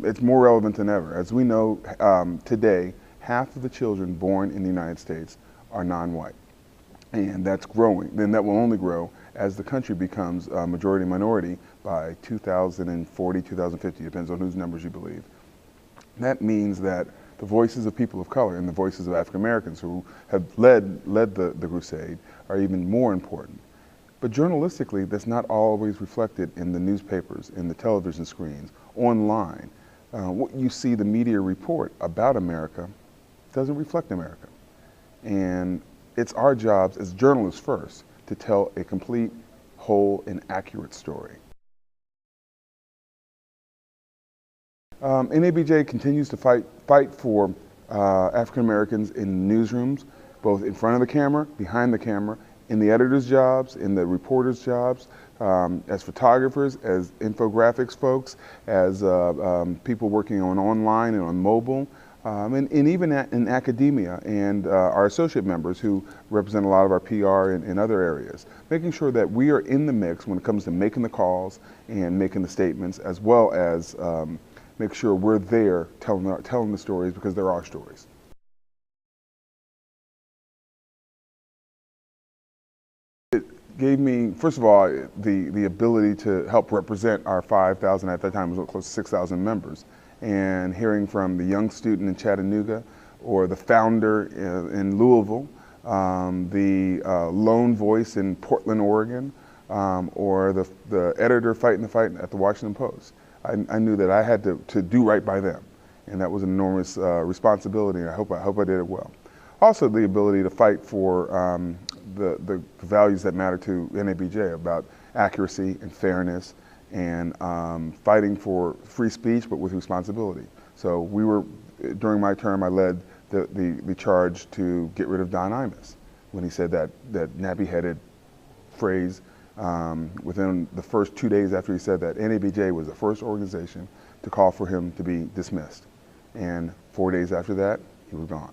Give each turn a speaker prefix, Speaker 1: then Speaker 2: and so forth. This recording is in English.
Speaker 1: It's more relevant than ever. As we know, today, half of the children born in the United States are non-white. And that's growing. Then that will only grow as the country becomes majority minority by 2040, 2050, depends on whose numbers you believe. That means that the voices of people of color and the voices of African Americans who have led the crusade are even more important. But journalistically, that's not always reflected in the newspapers, in the television screens, online. What you see the media report about America doesn't reflect America. And it's our jobs as journalists first to tell a complete, whole, and accurate story. NABJ continues to fight for African Americans in newsrooms, both in front of the camera, behind the camera, in the editor's jobs, in the reporter's jobs, as photographers, as infographics folks, as people working on online and on mobile, and even in academia and our associate members who represent a lot of our PR in other areas, making sure that we are in the mix when it comes to making the calls and making the statements, as well as make sure we're there telling the stories because they're our stories. It gave me, first of all, the ability to help represent our 5,000, at that time it was close to 6,000 members, and hearing from the young student in Chattanooga, or the founder in Louisville, the lone voice in Portland, Oregon, or the editor fighting the fight at the Washington Post. I knew that I had to do right by them, and that was an enormous responsibility, and I hope I did it well. Also, the ability to fight for the values that matter to NABJ about accuracy and fairness, and fighting for free speech, but with responsibility. So during my term, I led the charge to get rid of Don Imus when he said that nappy-headed phrase. Within the first 2 days after he said that, NABJ was the first organization to call for him to be dismissed. And 4 days after that, he was gone.